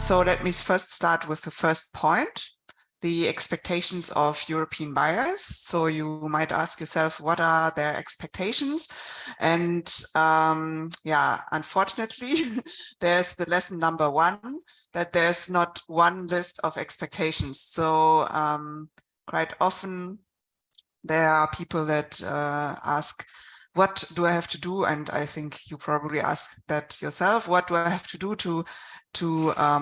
So let me first start with the first point, the expectations of European buyers. So you might ask yourself, what are their expectations? And yeah, unfortunately, there's the lesson number one, that there's not one list of expectations. So quite often there are people that ask, what do I have to do? And I think you probably ask that yourself. What do I have to do to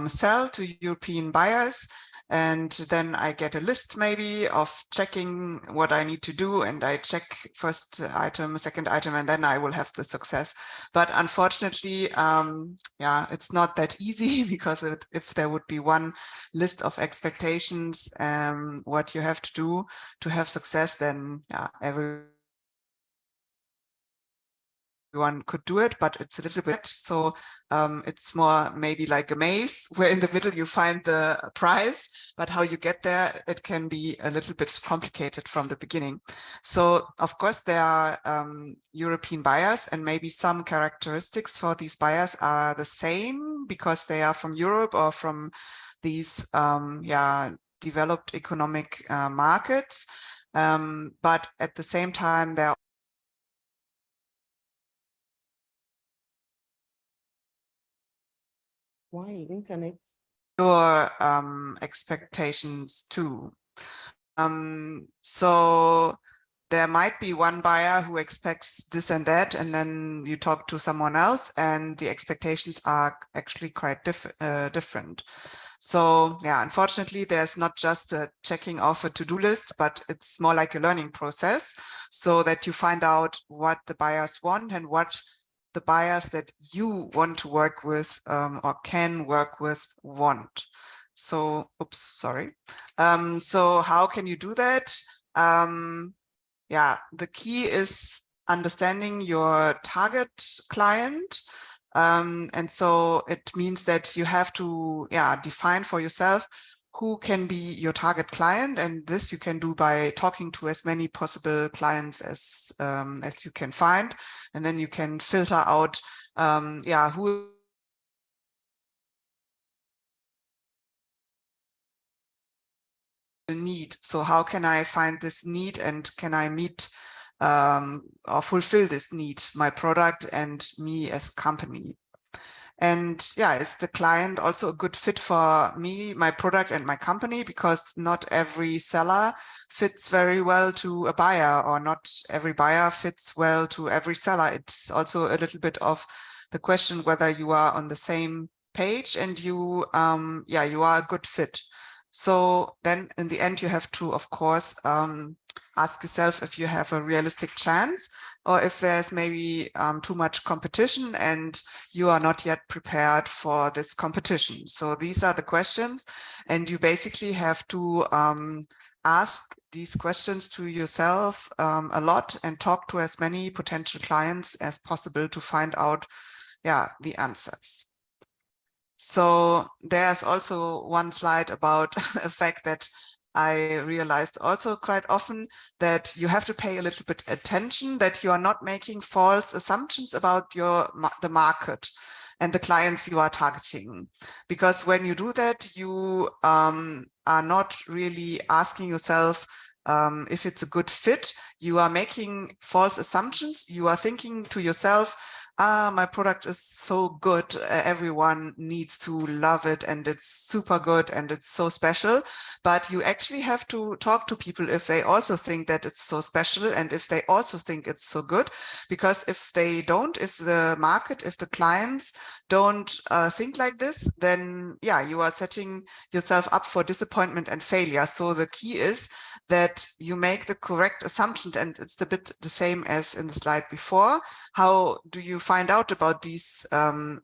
sell to European buyers? And then I get a list maybe of checking what I need to do, and I check first item, second item, and then I will have the success. But unfortunately, yeah, it's not that easy, because if there would be one list of expectations, what you have to do to have success, then yeah, everyone could do it, but it's a little bit so it's more maybe like a maze where in the middle you find the prize, but how you get there, it can be a little bit complicated from the beginning. So of course there are European buyers, and maybe some characteristics for these buyers are the same because they are from Europe or from these yeah, developed economic markets, but at the same time there are internet your expectations too. So there might be one buyer who expects this and that, and then you talk to someone else and the expectations are actually quite different. So yeah, unfortunately, there's not just a checking off a to-do list, but it's more like a learning process, so that you find out what the buyers want and what the buyers that you want to work with or can work with want. So, oops, sorry. So how can you do that? Yeah, the key is understanding your target client. And so it means that you have to, yeah, define for yourself who can be your target client, and this you can do by talking to as many possible clients as you can find, and then you can filter out, yeah, who need. So how can I find this need, and can I meet or fulfill this need, my product and me as a company? And yeah, is the client also a good fit for me, my product and my company? Because not every seller fits very well to a buyer, or not every buyer fits well to every seller. It's also a little bit of the question whether you are on the same page and you, yeah, you are a good fit. So then in the end, you have to, of course, ask yourself if you have a realistic chance, or if there's maybe too much competition and you are not yet prepared for this competition. So these are the questions, and you basically have to ask these questions to yourself a lot, and talk to as many potential clients as possible to find out, yeah, the answers. So there's also one slide about a fact that I realized also quite often, that you have to pay a little bit attention, that you are not making false assumptions about the market and the clients you are targeting. Because when you do that, you are not really asking yourself if it's a good fit. You are making false assumptions. You are thinking to yourself, my product is so good, everyone needs to love it, and it's super good, and it's so special. But you actually have to talk to people if they also think that it's so special, and if they also think it's so good. Because if they don't, if the market, if the clients don't think like this, then yeah, you are setting yourself up for disappointment and failure. So the key is that you make the correct assumption, and it's a bit the same as in the slide before. How do you find out about these,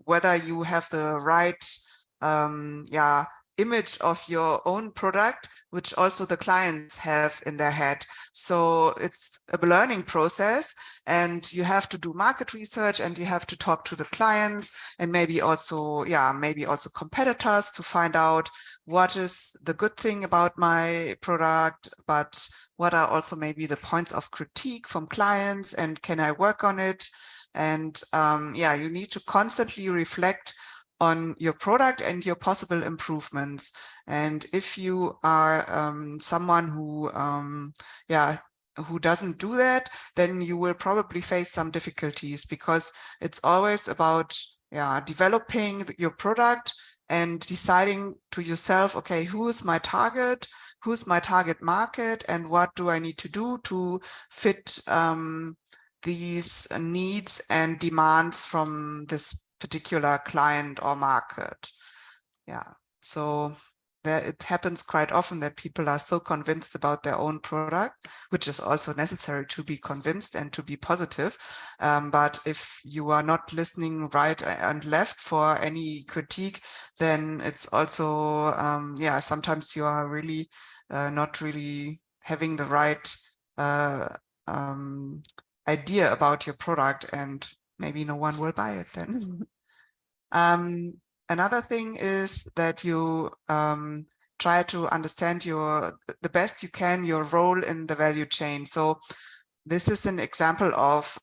whether you have the right yeah, image of your own product, which also the clients have in their head? So it's a learning process, and you have to do market research, and you have to talk to the clients, and maybe also, yeah, maybe also competitors, to find out what is the good thing about my product, but what are also maybe the points of critique from clients, and can I work on it? And yeah, you need to constantly reflect on your product and your possible improvements. And if you are someone who, who doesn't do that, then you will probably face some difficulties, because it's always about developing your product and deciding to yourself, okay, who's my target market, and what do I need to do to fit these needs and demands from this particular client or market. Yeah, so it happens quite often that people are so convinced about their own product, which is also necessary to be convinced and to be positive. But if you are not listening right and left for any critique, then it's also, sometimes you are really not really having the right idea about your product, and maybe no one will buy it then. Another thing is that you try to understand the best you can your role in the value chain. So this is an example of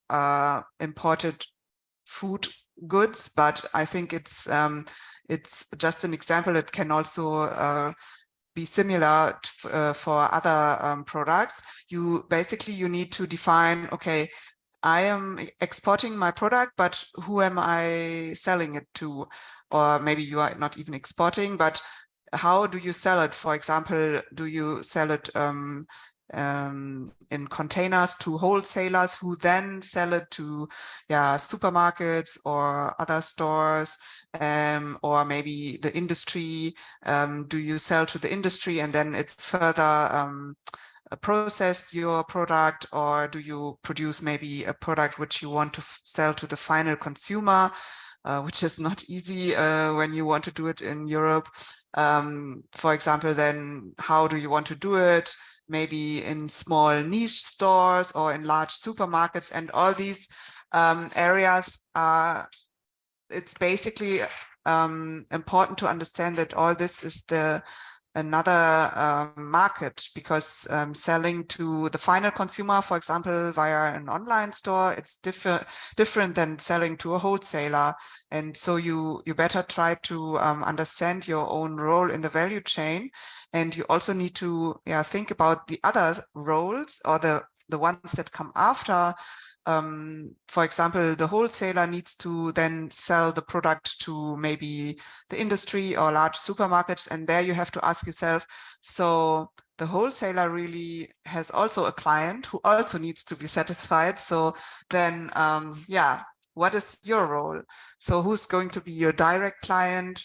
imported food goods, but I think it's just an example. It can also be similar for other products. You need to define, okay, I am exporting my product, but who am I selling it to? Or maybe you are not even exporting, but how do you sell it? For example, do you sell it in containers to wholesalers who then sell it to supermarkets or other stores, or maybe the industry? Do you sell to the industry and then it's further processed, your product, or do you produce maybe a product which you want to sell to the final consumer, which is not easy when you want to do it in Europe? For example, then how do you want to do it? Maybe in small niche stores or in large supermarkets, and all these areas are, it's basically important to understand that all this is another market, because selling to the final consumer, for example, via an online store, it's different than selling to a wholesaler. And so you better try to understand your own role in the value chain. And you also need to think about the other roles, or the ones that come after. For example, the wholesaler needs to then sell the product to maybe the industry or large supermarkets. And there you have to ask yourself, so the wholesaler really has also a client who also needs to be satisfied. So then, what is your role? So who's going to be your direct client?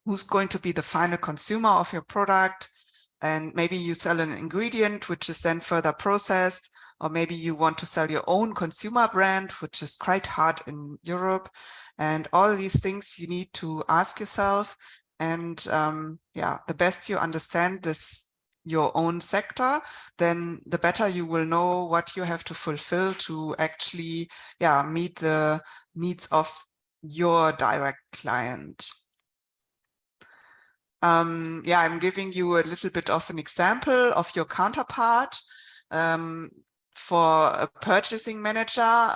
Who's going to be the final consumer of your product? And maybe you sell an ingredient which is then further processed, or maybe you want to sell your own consumer brand, which is quite hard in Europe. And all these things you need to ask yourself. And the best you understand your own sector, then the better you will know what you have to fulfill to actually meet the needs of your direct client. I'm giving you a little bit of an example of your counterpart. For a purchasing manager.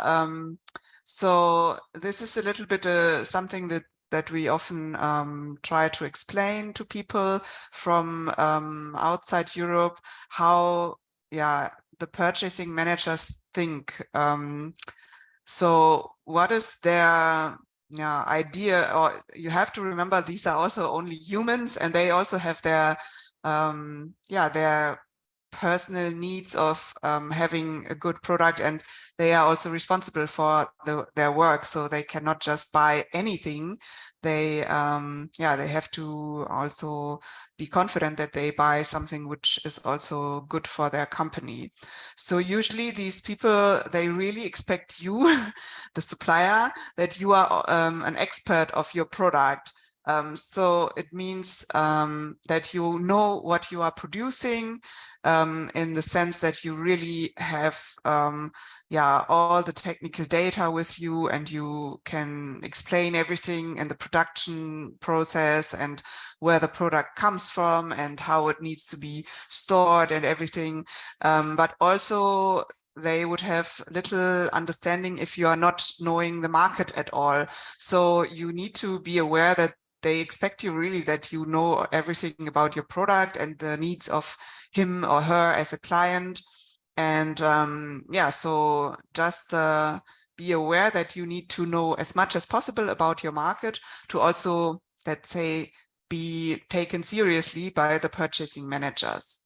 So this is a little bit something that we often try to explain to people from outside Europe, how the purchasing managers think. So what is their idea? Or you have to remember, these are also only humans, and they also have their their personal needs of having a good product, and they are also responsible for their work, so they cannot just buy anything. They they have to also be confident that they buy something which is also good for their company. So usually these people, they really expect you, the supplier, that you are an expert of your product. So it means that you know what you are producing, in the sense that you really have all the technical data with you, and you can explain everything in the production process and where the product comes from and how it needs to be stored and everything. But also they would have little understanding if you are not knowing the market at all. So you need to be aware that they expect you really that you know everything about your product and the needs of him or her as a client. And yeah, so just be aware that you need to know as much as possible about your market to also, let's say, be taken seriously by the purchasing managers.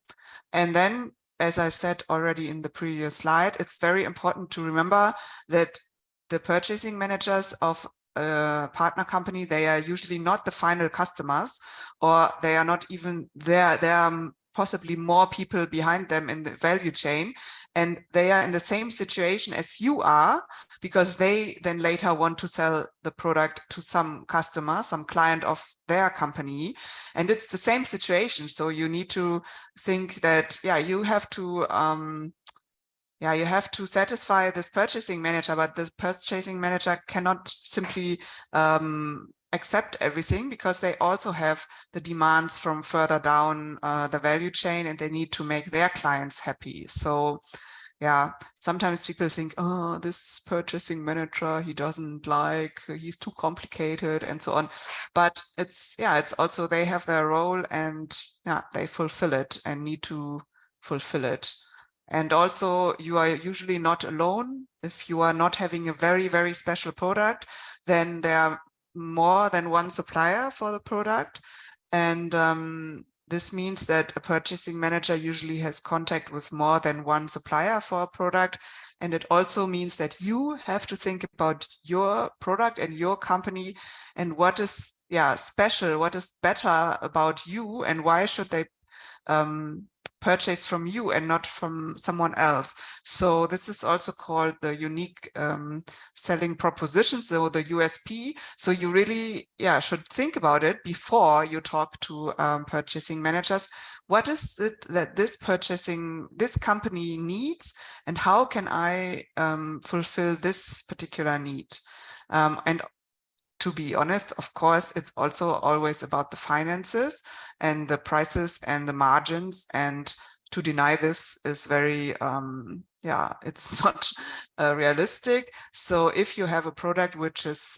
And then, as I said already in the previous slide, it's very important to remember that the purchasing managers of a partner company, they are usually not the final customers, or they are not even there. There are possibly more people behind them in the value chain, and they are in the same situation as you are, because they then later want to sell the product to some customer, some client of their company. And it's the same situation. So you need to think that, yeah, you have to satisfy this purchasing manager, but this purchasing manager cannot simply accept everything, because they also have the demands from further down the value chain, and they need to make their clients happy. So yeah, sometimes people think, oh, this purchasing manager, he's too complicated and so on. But it's also, they have their role, and yeah, they fulfill it and need to fulfill it. And also, you are usually not alone. If you are not having a very, very special product, then there are more than one supplier for the product. And this means that a purchasing manager usually has contact with more than one supplier for a product. And it also means that you have to think about your product and your company, and what is special, what is better about you, and why should they purchase from you and not from someone else. So this is also called the unique selling proposition, so the USP. So you really should think about it before you talk to purchasing managers. What is it that this company needs, and how can I fulfill this particular need? And to be honest, of course, it's also always about the finances and the prices and the margins. And to deny this is very, it's not realistic. So if you have a product which is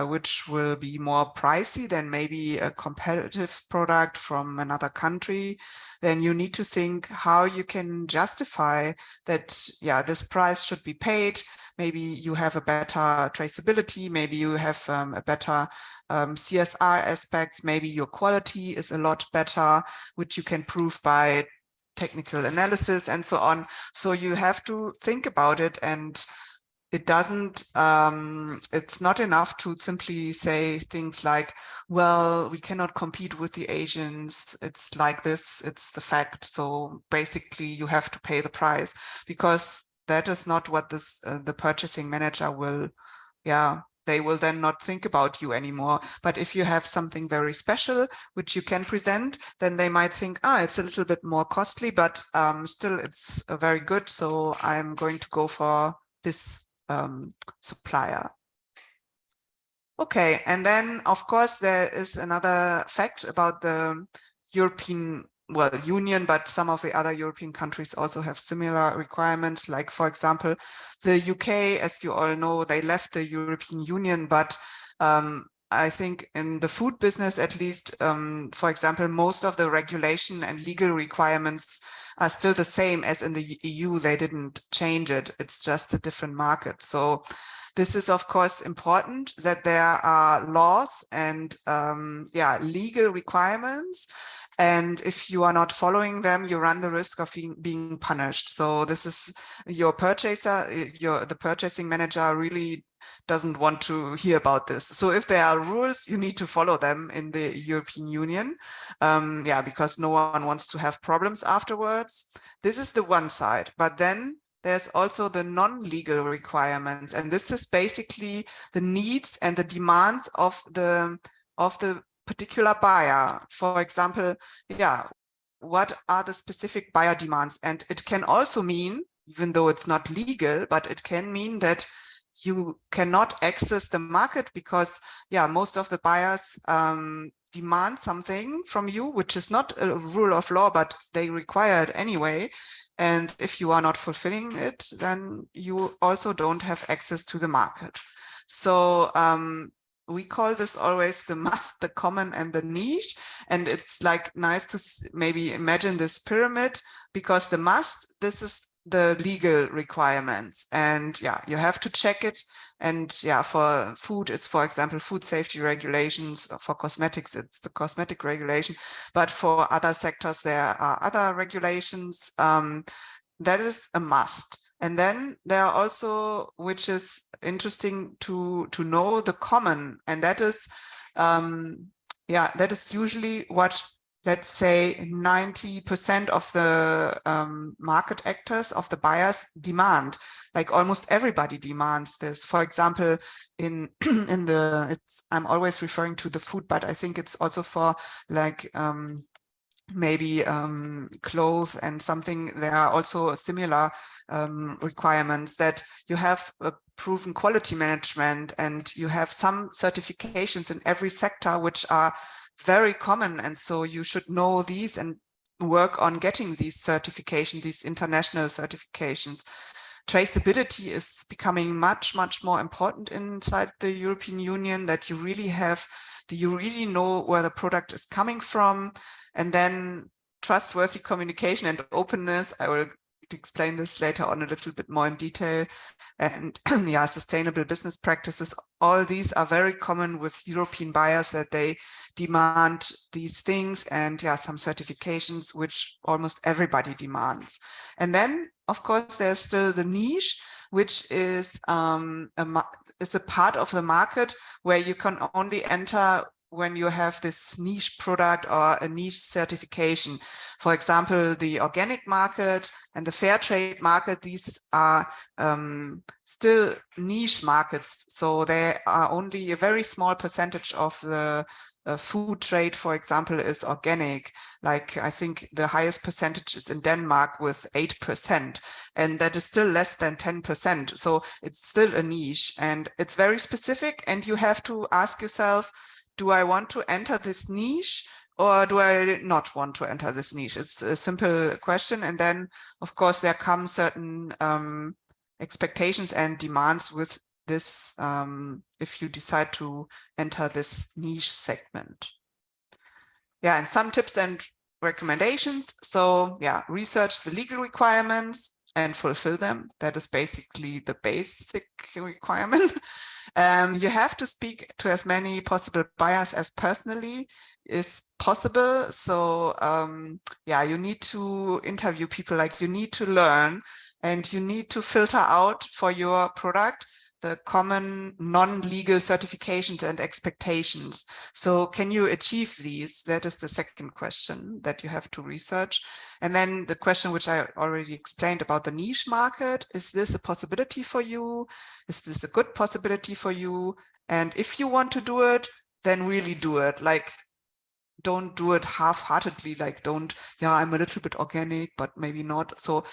which will be more pricey than maybe a competitive product from another country, then you need to think how you can justify that, this price should be paid. Maybe you have a better traceability, maybe you have a better CSR aspects, maybe your quality is a lot better, which you can prove by technical analysis and so on. So you have to think about it, and it doesn't, it's not enough to simply say things like, well, we cannot compete with the Asians. It's like this, it's the fact. So basically you have to pay the price, because that is not what the purchasing manager will, they will then not think about you anymore. But if you have something very special, which you can present, then they might think, it's a little bit more costly, but still it's very good. So I'm going to go for this supplier. Okay, and then of course there is another fact about the European Union, but some of the other European countries also have similar requirements. Like, for example, the UK, as you all know, they left the European Union, but I think in the food business, at least, for example, most of the regulation and legal requirements are still the same as in the EU. They didn't change it. It's just a different market. So this is, of course, important that there are laws and legal requirements. And if you are not following them, you run the risk of being punished. So this is your purchaser, the purchasing manager really doesn't want to hear about this. So if there are rules, you need to follow them in the European Union, because no one wants to have problems afterwards. This is the one side, but then there's also the non-legal requirements, and this is basically the needs and the demands of the particular buyer. For example, what are the specific buyer demands? And it can also mean, even though it's not legal, but it can mean that you cannot access the market because, most of the buyers demand something from you, which is not a rule of law, but they require it anyway. And if you are not fulfilling it, then you also don't have access to the market. So we call this always the must, the common, and the niche. And it's like nice to maybe imagine this pyramid, because the must, this is the legal requirements. And yeah, you have to check it. And yeah, for food, it's, for example, food safety regulations. For cosmetics, it's the cosmetic regulation. But for other sectors, there are other regulations. That is a must. And then there are also, which is interesting to know, the common, and that is, yeah, that is usually what, let's say, 90% of the market actors, of the buyers, demand. Like almost everybody demands this. For example, in I'm always referring to the food, but I think it's also for like maybe clothes and something. There are also similar requirements, that you have a proven quality management, and you have some certifications in every sector which are very common. And so you should know these and work on getting these certifications, these international certifications. Traceability is becoming much, much more important inside the European Union, that you really know where the product is coming from. And then trustworthy communication and openness. I will explain this later on a little bit more in detail. And yeah, sustainable business practices. All these are very common with European buyers, that they demand these things, and yeah, some certifications which almost everybody demands. And then, of course, there's still the niche, which is a part of the market where you can only enter when you have this niche product or a niche certification. For example, the organic market and the fair trade market, these are still niche markets. So they are only a very small percentage of the food trade, for example, is organic. Like, I think the highest percentage is in Denmark with 8%, and that is still less than 10%. So it's still a niche, and it's very specific, and you have to ask yourself, do I want to enter this niche, or do I not want to enter this niche? It's a simple question. And then, of course, there come certain expectations and demands with this, if you decide to enter this niche segment. Yeah, and some tips and recommendations. So yeah, research the legal requirements and fulfill them. That is basically the basic requirement. You have to speak to as many possible buyers as personally is possible. So yeah, you need to interview people, like you need to learn, and you need to filter out for your product the common non-legal certifications and expectations. So can you achieve these? That is the second question that you have to research. And then the question, which I already explained about the niche market, is this a possibility for you? Is this a good possibility for you? And if you want to do it, then really do it. Like, don't do it half-heartedly. Like, don't, yeah, I'm a little bit organic, but maybe not. So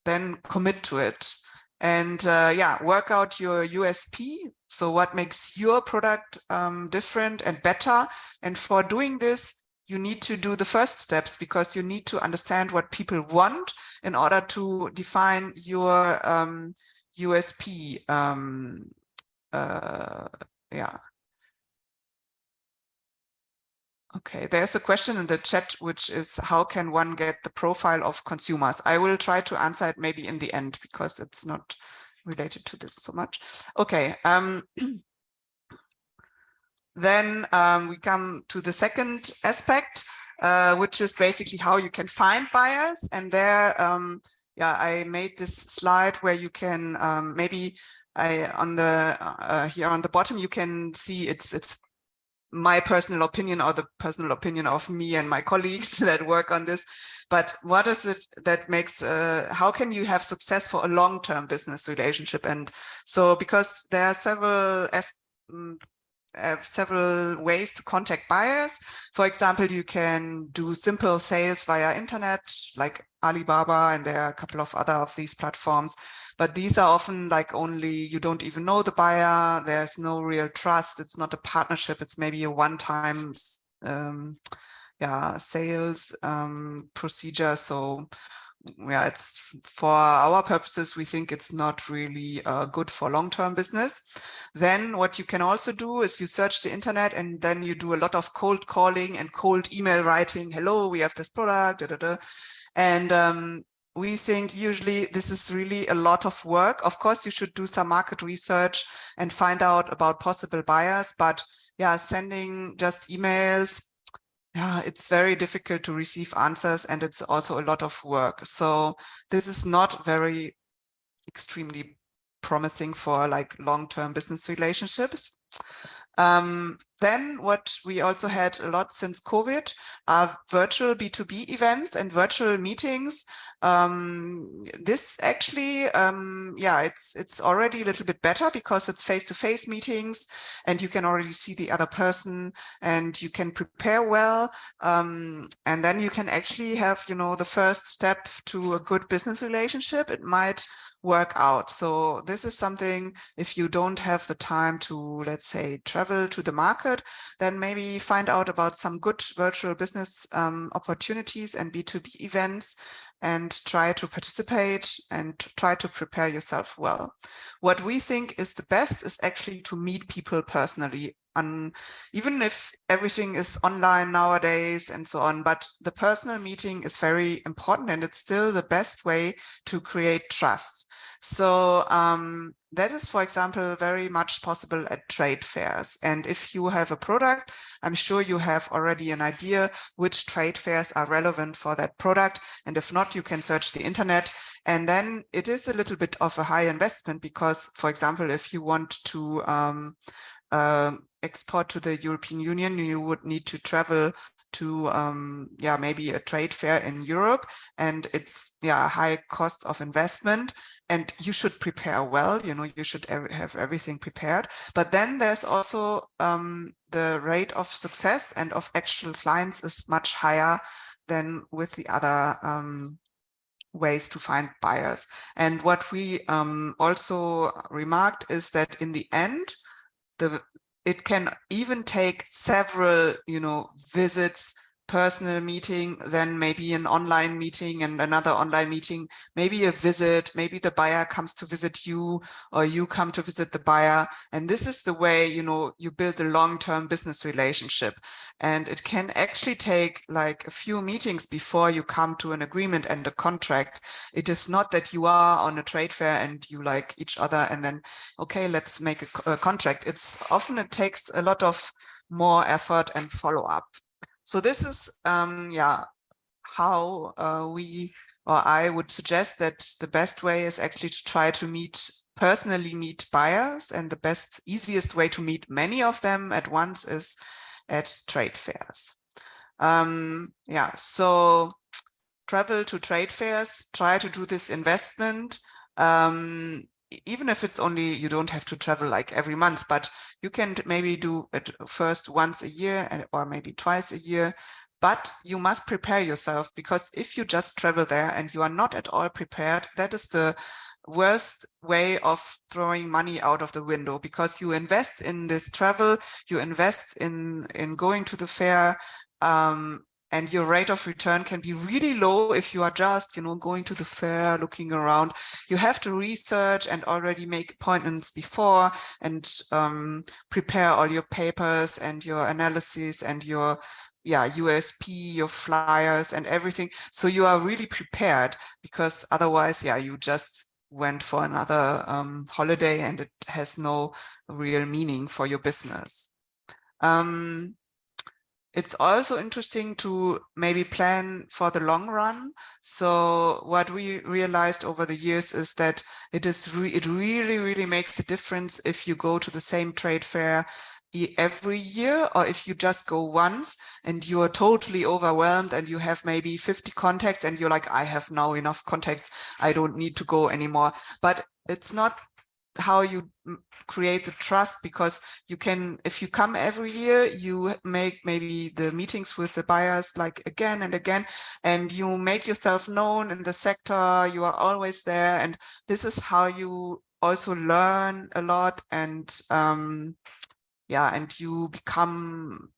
then commit to it. And yeah, work out your USP. So what makes your product different and better? And for doing this, you need to do the first steps, because you need to understand what people want in order to define your USP. Yeah. Okay, there's a question in the chat, which is, how can one get the profile of consumers? I will try to answer it maybe in the end, because it's not related to this so much. Okay. Then we come to the second aspect, which is basically how you can find buyers. And there, yeah, I made this slide where you can maybe on the here on the bottom, you can see it's my personal opinion, or the personal opinion of me and my colleagues that work on this. But what is it that makes, how can you have success for a long-term business relationship? And so, because there are several ways to contact buyers. For example, you can do simple sales via internet, like Alibaba, and there are a couple of other of these platforms. But these are often like only, you don't even know the buyer. There's no real trust. It's not a partnership. It's maybe a one-time yeah, sales procedure. So yeah, it's for our purposes, we think it's not really good for long-term business. Then what you can also do is you search the internet and then you do a lot of cold calling and cold email writing. Hello, we have this product, da, da, da. And we think usually this is really a lot of work. Of course, you should do some market research and find out about possible buyers, but yeah, sending just emails, yeah, it's very difficult to receive answers, and it's also a lot of work. So this is not very extremely promising for like long-term business relationships. Then what we also had a lot since COVID are virtual B2B events and virtual meetings. This actually, yeah, it's already a little bit better because it's face-to-face meetings and you can already see the other person and you can prepare well. And then you can actually have, you know, the first step to a good business relationship. It might work out. So this is something, if you don't have the time to, let's say, travel to the market, then maybe find out about some good virtual business opportunities and B2B events and try to participate and try to prepare yourself well. What we think is the best is actually to meet people personally. Even if everything is online nowadays and so on, but the personal meeting is very important and it's still the best way to create trust. So that is, for example, very much possible at trade fairs. And if you have a product, I'm sure you have already an idea which trade fairs are relevant for that product. And if not, you can search the internet. And then it is a little bit of a high investment because, for example, if you want to export to the European Union, you would need to travel to yeah, maybe a trade fair in Europe, and it's yeah, a high cost of investment, and you should prepare well, you know, you should have everything prepared. But then there's also the rate of success and of actual clients is much higher than with the other ways to find buyers. And what we also remarked is that in the end, it can even take several, you know, visits, personal meeting, then maybe an online meeting and another online meeting, maybe a visit, maybe the buyer comes to visit you or you come to visit the buyer. And this is the way, you know, you build a long-term business relationship. And it can actually take like a few meetings before you come to an agreement and a contract. It is not that you are on a trade fair and you like each other and then, okay, let's make a contract. It's often, it takes a lot of more effort and follow up. So this is, yeah, how I would suggest that the best way is actually to try to personally meet buyers, and the best, easiest way to meet many of them at once is at trade fairs. Yeah, so travel to trade fairs, try to do this investment. Even if it's only, you don't have to travel like every month, but you can maybe do it first once a year or maybe twice a year. But you must prepare yourself, because if you just travel there and you are not at all prepared, that is the worst way of throwing money out of the window, because you invest in this travel, you invest in going to the fair, and your rate of return can be really low if you are just, you know, going to the fair, looking around. You have to research and already make appointments before and prepare all your papers and your analysis and your USP, your flyers and everything. So you are really prepared, because otherwise, yeah, you just went for another holiday and it has no real meaning for your business. It's also interesting to maybe plan for the long run. So what we realized over the years is that it really makes a difference if you go to the same trade fair every year, or if you just go once and you are totally overwhelmed and you have maybe 50 contacts and you're like, I have now enough contacts, I don't need to go anymore. But it's not how you create the trust, because you can, if you come every year, you make maybe the meetings with the buyers like again and again, and you make yourself known in the sector, you are always there, and this is how you also learn a lot, and yeah, and you become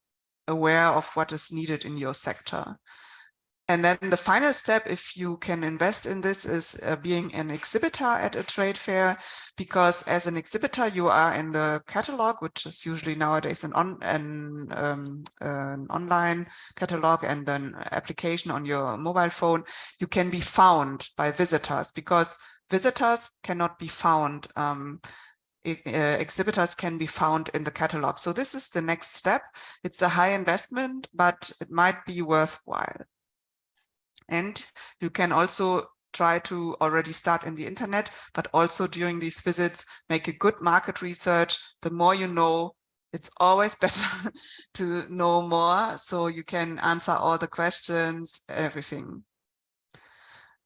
aware of what is needed in your sector. And then the final step, if you can invest in this, is being an exhibitor at a trade fair, because as an exhibitor, you are in the catalog, which is usually nowadays an online catalog and an application on your mobile phone. You can be found by visitors, because visitors cannot be found. Exhibitors can be found in the catalog. So this is the next step. It's a high investment, but it might be worthwhile. And you can also try to already start in the internet, but also during these visits, make a good market research. The more you know, it's always better to know more, so you can answer all the questions, everything.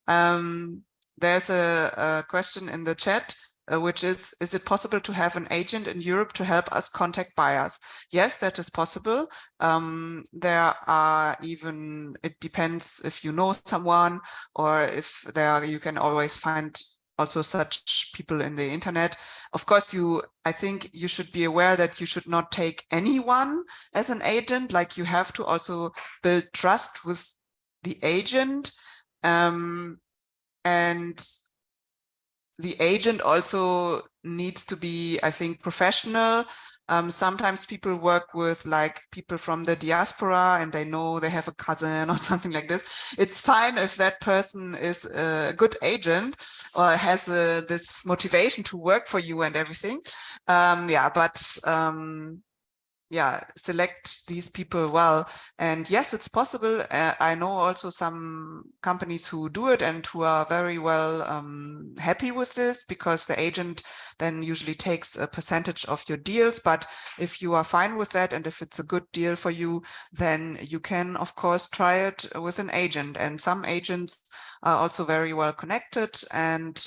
There's a question in the chat, which is it possible to have an agent in Europe to help us contact buyers? Yes, that is possible. There are even, it depends if you know someone, or if there, you can always find also such people in the internet. Of course, I think you should be aware that you should not take anyone as an agent. Like, you have to also build trust with the agent. And the agent also needs to be, I think, professional. Sometimes people work with like people from the diaspora and they know they have a cousin or something like this. It's fine if that person is a good agent or has this motivation to work for you and everything. Yeah, select these people well. And yes, it's possible. I know also some companies who do it and who are very well happy with this, because the agent then usually takes a percentage of your deals. But if you are fine with that, and if it's a good deal for you, then you can, of course, try it with an agent. And some agents are also very well connected, and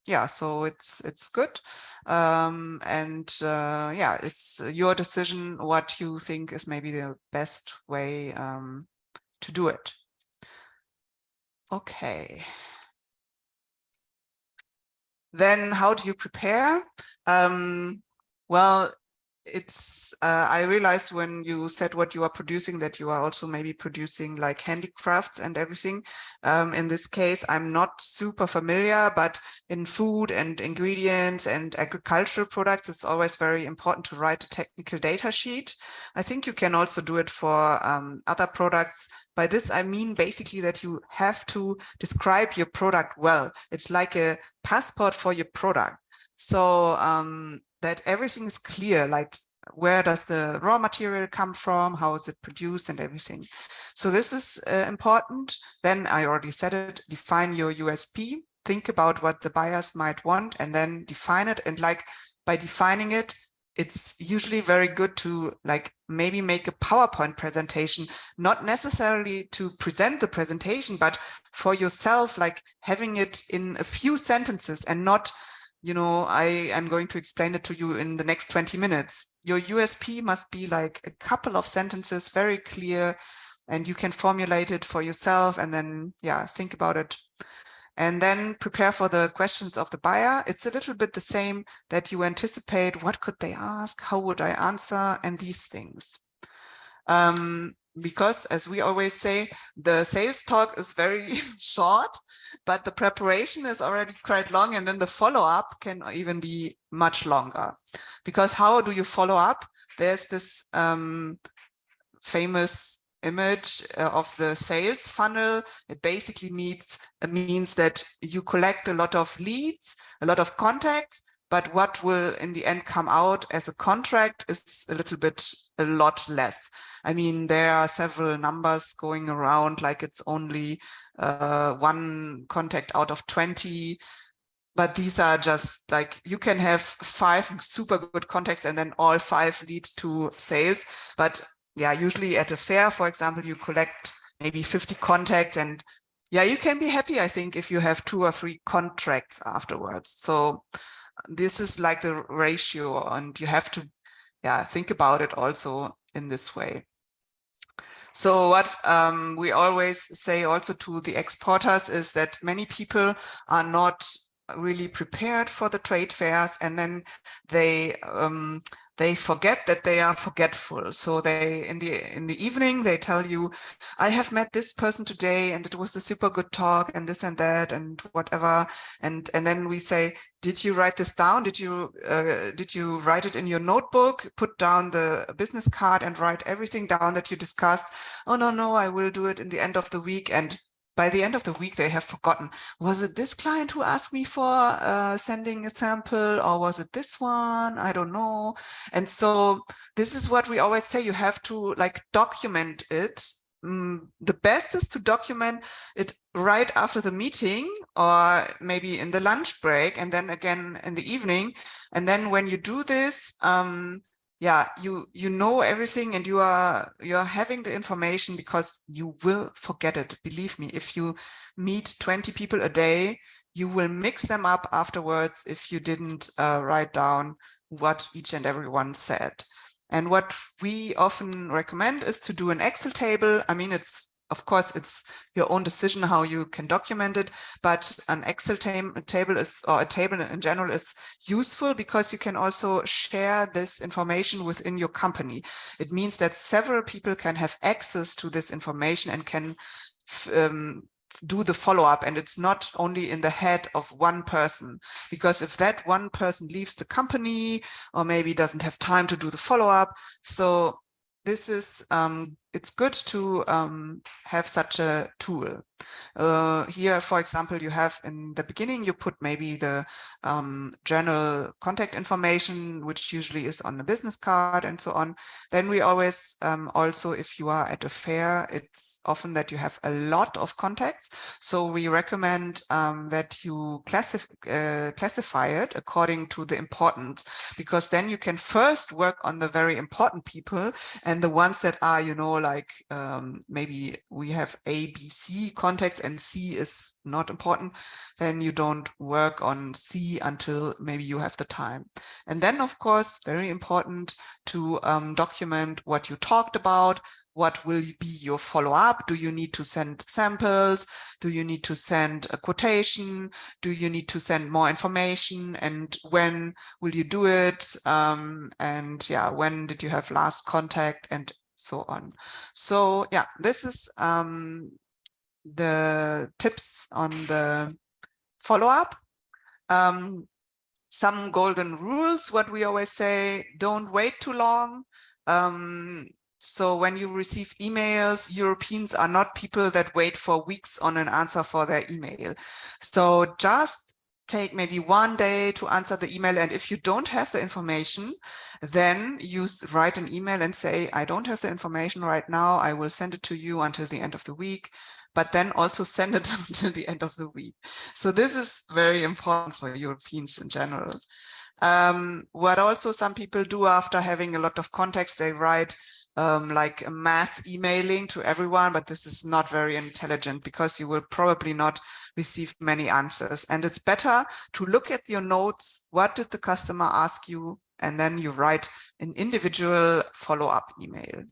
yeah, so it's good. Yeah, it's your decision what you think is maybe the best way to do it. Okay. Then how do you prepare? Well, it's I realized when you said what you are producing that you are also maybe producing like handicrafts and everything. In this case, I'm not super familiar, but in food and ingredients and agricultural products, it's always very important to write a technical data sheet. I think you can also do it for other products. By this, I mean basically that you have to describe your product well. It's like a passport for your product. So that everything is clear, like where does the raw material come from, how is it produced, and everything. So this is important. Then I already said it, define your USP, think about what the buyers might want, and then define it. And like by defining it, it's usually very good to like maybe make a PowerPoint presentation, not necessarily to present the presentation, but for yourself, like having it in a few sentences and not, you know, I am going to explain it to you in the next 20 minutes. Your USP must be like a couple of sentences, very clear, and you can formulate it for yourself and then, yeah, think about it. And then prepare for the questions of the buyer. It's a little bit the same, that you anticipate what could they ask, how would I answer, and these things. Because as we always say, the sales talk is very short, but the preparation is already quite long, and then the follow-up can even be much longer. Because how do you follow up? There's this famous image of the sales funnel. It basically means that you collect a lot of leads, a lot of contacts, but what will in the end come out as a contract is a lot less. I mean, there are several numbers going around, like it's only one contact out of 20. But these are just like, you can have 5 super good contacts and then all 5 lead to sales. But yeah, usually at a fair, for example, you collect maybe 50 contacts, and yeah, you can be happy, I think, if you have 2 or 3 contracts afterwards. So this is like the ratio, and you have to, yeah, think about it also in this way. So what we always say also to the exporters is that many people are not really prepared for the trade fairs, and then they they forget that they are forgetful. So they, in the evening, they tell you, I have met this person today and it was a super good talk and this and that and whatever. And then we say, did you write this down? Did you write it in your notebook, put down the business card and write everything down that you discussed? Oh, no, I will do it in the end of the week. And by the end of the week, they have forgotten, was it this client who asked me for sending a sample, or was it this one? I don't know. And so this is what we always say, you have to like document it. The best is to document it right after the meeting, or maybe in the lunch break, and then again in the evening. And then when you do this, yeah, you know everything, and you are having the information, because you will forget it. Believe me, if you meet 20 people a day, you will mix them up afterwards if you didn't write down what each and every one said. And what we often recommend is to do an Excel table. I mean, of course, it's your own decision how you can document it, but an Excel table is, or a table in general, is useful because you can also share this information within your company. It means that several people can have access to this information and can do the follow-up, and it's not only in the head of one person, because if that one person leaves the company or maybe doesn't have time to do the follow-up, so this is it's good to have such a tool. Here, for example, you have in the beginning, you put maybe the general contact information, which usually is on the business card and so on. Then we always also, if you are at a fair, it's often that you have a lot of contacts. So we recommend that you classify it according to the importance, because then you can first work on the very important people, and the ones that are, you know, like maybe we have A, B, C contacts and C is not important, then you don't work on C until maybe you have the time. And then, of course, very important to document what you talked about. What will be your follow-up? Do you need to send samples? Do you need to send a quotation? Do you need to send more information? And when will you do it? And yeah, when did you have last contact? And so on. So yeah, this is the tips on the follow-up. Some golden rules, what we always say, don't wait too long. So when you receive emails, Europeans are not people that wait for weeks on an answer for their email. So just take maybe 1 day to answer the email. And if you don't have the information, then you write an email and say, I don't have the information right now. I will send it to you until the end of the week, but then also send it until the end of the week. So this is very important for Europeans in general. What also some people do after having a lot of contacts, they write like a mass emailing to everyone, but this is not very intelligent, because you will probably not receive many answers. And it's better to look at your notes. What did the customer ask you? And then you write an individual follow-up email.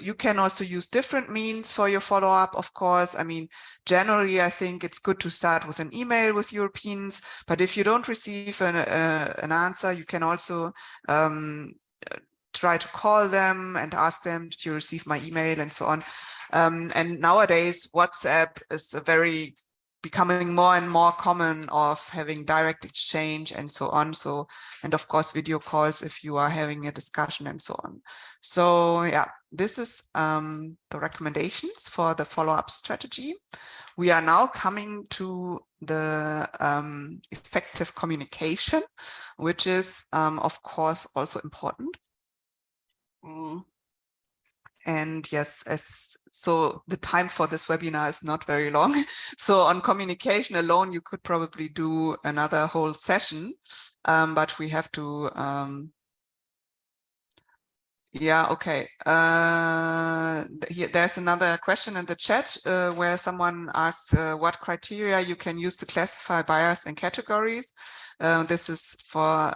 You can also use different means for your follow-up, of course. I mean, generally, I think it's good to start with an email with Europeans, but if you don't receive an answer, you can also try to call them and ask them, did you receive my email, and so on. And nowadays, WhatsApp is becoming more and more common of having direct exchange and so on. So, and of course, video calls if you are having a discussion and so on. So yeah, this is the recommendations for the follow-up strategy. We are now coming to the effective communication, which is of course also important. And yes, so the time for this webinar is not very long. So on communication alone, you could probably do another whole session, but we have to, yeah, okay. There's another question in the chat where someone asks what criteria you can use to classify buyers and categories. This is for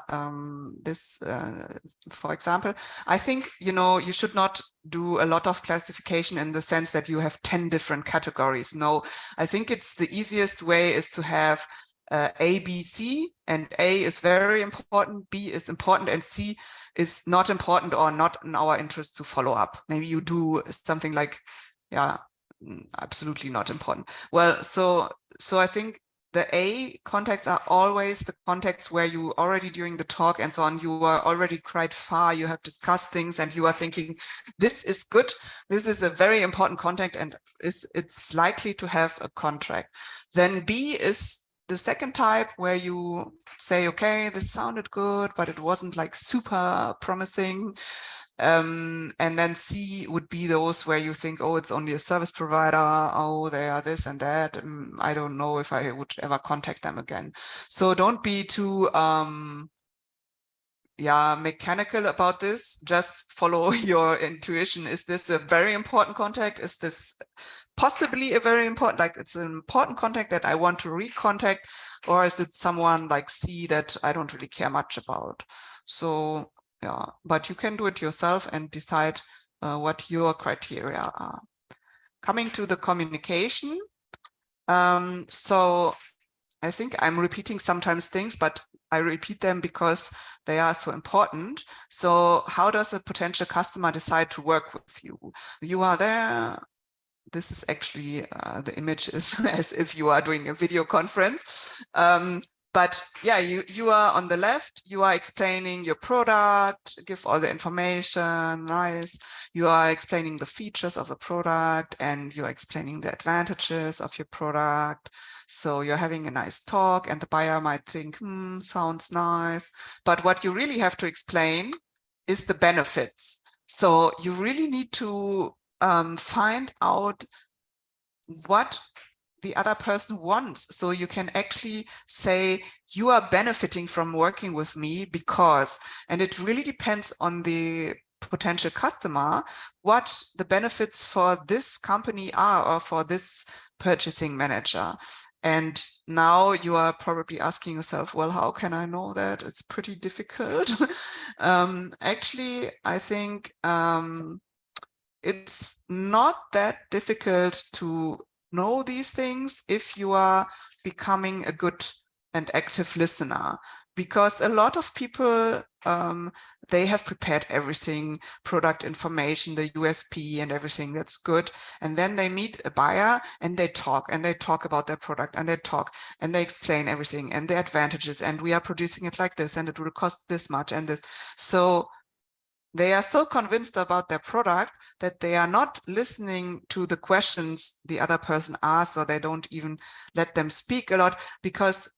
for example. I think, you know, you should not do a lot of classification in the sense that you have 10 different categories. No, I think it's the easiest way is to have A, B, C, and A is very important, B is important, and C is not important or not in our interest to follow up. Maybe you do something like, yeah, absolutely not important. Well, so I think the A contacts are always the contacts where you already during the talk and so on, you are already quite far, you have discussed things and you are thinking, this is good, this is a very important contact and it's likely to have a contract. Then B is the second type where you say, okay, this sounded good, but it wasn't like super promising. And then C would be those where you think, oh, it's only a service provider. Oh, they are this and that. I don't know if I would ever contact them again. So don't be too mechanical about this. Just follow your intuition. Is this a very important contact? Is this possibly a very important, like it's an important contact that I want to recontact, or is it someone like C that I don't really care much about? So yeah, but you can do it yourself and decide what your criteria are. Coming to the communication. So I think I'm repeating sometimes things, but I repeat them because they are so important. So how does a potential customer decide to work with you? You are there. This is actually, the image is as if you are doing a video conference. But yeah, you are on the left, you are explaining your product, give all the information, nice. You are explaining the features of the product and you are explaining the advantages of your product. So you're having a nice talk and the buyer might think, sounds nice. But what you really have to explain is the benefits. So you really need to find out what the other person wants. So you can actually say, you are benefiting from working with me because, and it really depends on the potential customer, what the benefits for this company are or for this purchasing manager. And now you are probably asking yourself, well, how can I know that? It's pretty difficult. Actually, I think it's not that difficult to know these things if you are becoming a good and active listener, because a lot of people, they have prepared everything, product information, the USP and everything that's good. And then they meet a buyer and they talk about their product and they talk and they explain everything and the advantages. And we are producing it like this and it will cost this much and this. So they are so convinced about their product that they are not listening to the questions the other person asks, or they don't even let them speak a lot, because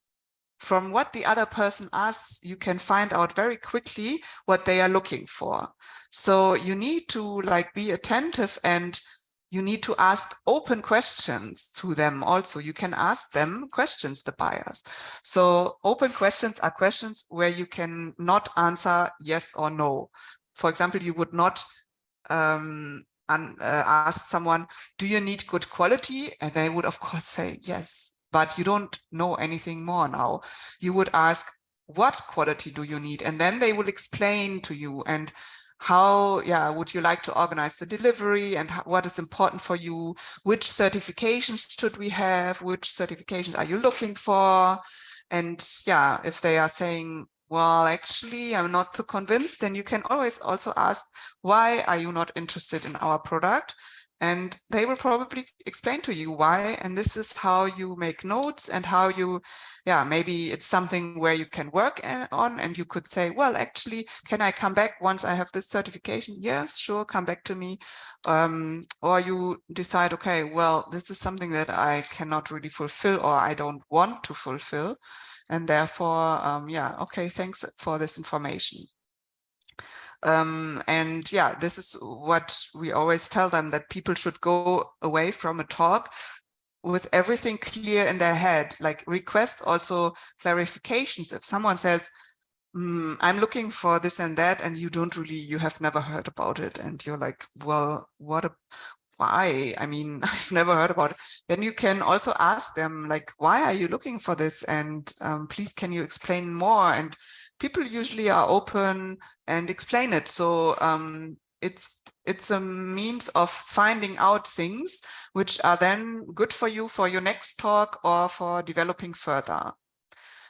from what the other person asks, you can find out very quickly what they are looking for. So you need to be attentive and you need to ask open questions to them also. You can ask them questions, the buyers. So open questions are questions where you can not answer yes or no. For example, you would not ask someone, do you need good quality? And they would, of course, say yes, but you don't know anything more now. You would ask, what quality do you need? And then they will explain to you and how, would you like to organize the delivery and what is important for you? Which certifications should we have? Which certifications are you looking for? And if they are saying, well, actually, I'm not so convinced, then you can always also ask, why are you not interested in our product? And they will probably explain to you why. And this is how you make notes and how you, maybe it's something where you can work on. And you could say, well, actually, can I come back once I have this certification? Yes, sure, come back to me. Or you decide, okay, well, this is something that I cannot really fulfill or I don't want to fulfill. And therefore, okay, thanks for this information. And this is what we always tell them, that people should go away from a talk with everything clear in their head, like request also clarifications. If someone says, I'm looking for this and that, and you have never heard about it. And you're like, well, why? I mean, I've never heard about it. Then you can also ask them, like, why are you looking for this? And please, can you explain more? And people usually are open and explain it. So it's a means of finding out things which are then good for you for your next talk or for developing further.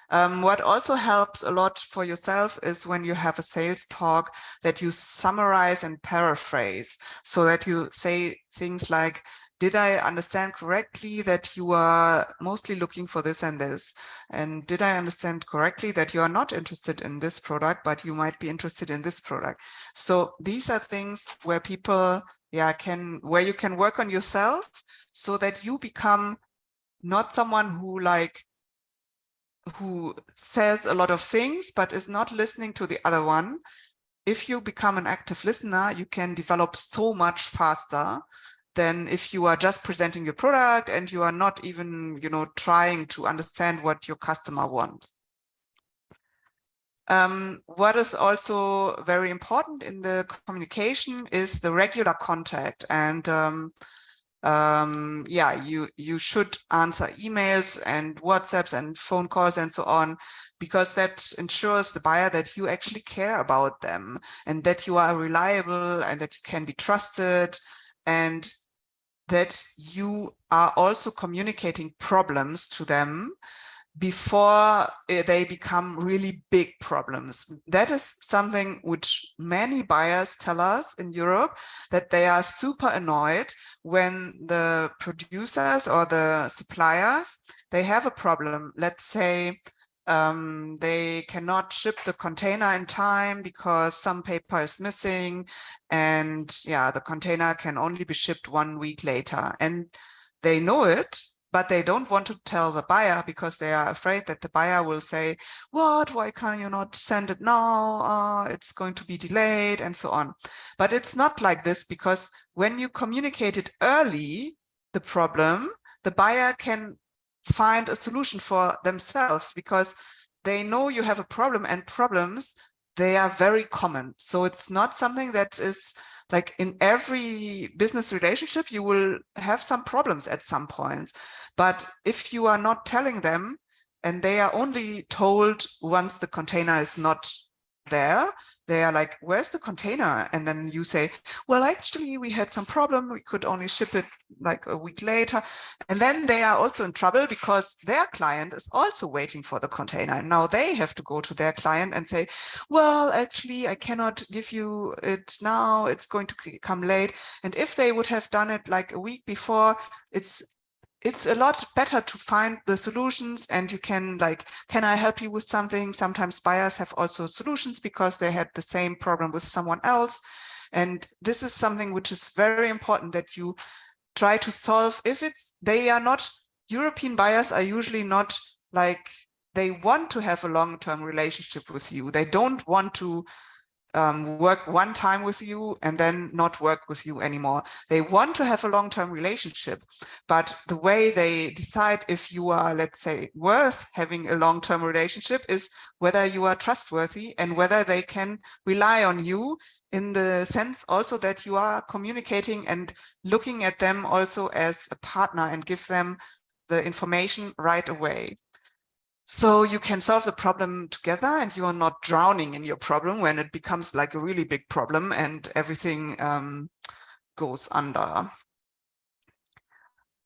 What also helps a lot for yourself is when you have a sales talk that you summarize and paraphrase, so that you say things like, did I understand correctly that you are mostly looking for this and this? And did I understand correctly that you are not interested in this product, but you might be interested in this product? So these are things where people, where you can work on yourself so that you become not someone who says a lot of things, but is not listening to the other one. If you become an active listener, you can develop so much faster than if you are just presenting your product and you are not even, trying to understand what your customer wants. What is also very important in the communication is the regular contact. And you should answer emails and WhatsApps and phone calls and so on, because that ensures the buyer that you actually care about them and that you are reliable and that you can be trusted, and that you are also communicating problems to them before they become really big problems. That is something which many buyers tell us in Europe, that they are super annoyed when the producers or the suppliers, they have a problem. Let's say they cannot ship the container in time because some paper is missing, and the container can only be shipped 1 week later. And they know it, but they don't want to tell the buyer because they are afraid that the buyer will say, what, why can you not send it now? It's going to be delayed and so on. But it's not like this, because when you communicate it early, the problem, the buyer can find a solution for themselves, because they know you have a problem, and problems, they are very common. So it's not something that is like in every business relationship, you will have some problems at some point. But if you are not telling them, and they are only told once the container is not there, they are like, where's the container? And then you say, well, actually, we had some problem. We could only ship it like a week later. And then they are also in trouble, because their client is also waiting for the container. And now they have to go to their client and say, well, actually, I cannot give you it now. It's going to come late. And if they would have done it like a week before, it's a lot better to find the solutions, and you can can I help you with something? Sometimes buyers have also solutions because they had the same problem with someone else. And this is something which is very important, that you try to solve. They are not, European buyers are usually not like, they want to have a long-term relationship with you. They don't want to work one time with you and then not work with you anymore. They want to have a long-term relationship, but the way they decide if you are, let's say, worth having a long-term relationship is whether you are trustworthy and whether they can rely on you, in the sense also that you are communicating and looking at them also as a partner and give them the information right away. So you can solve the problem together, and you are not drowning in your problem when it becomes like a really big problem and everything goes under.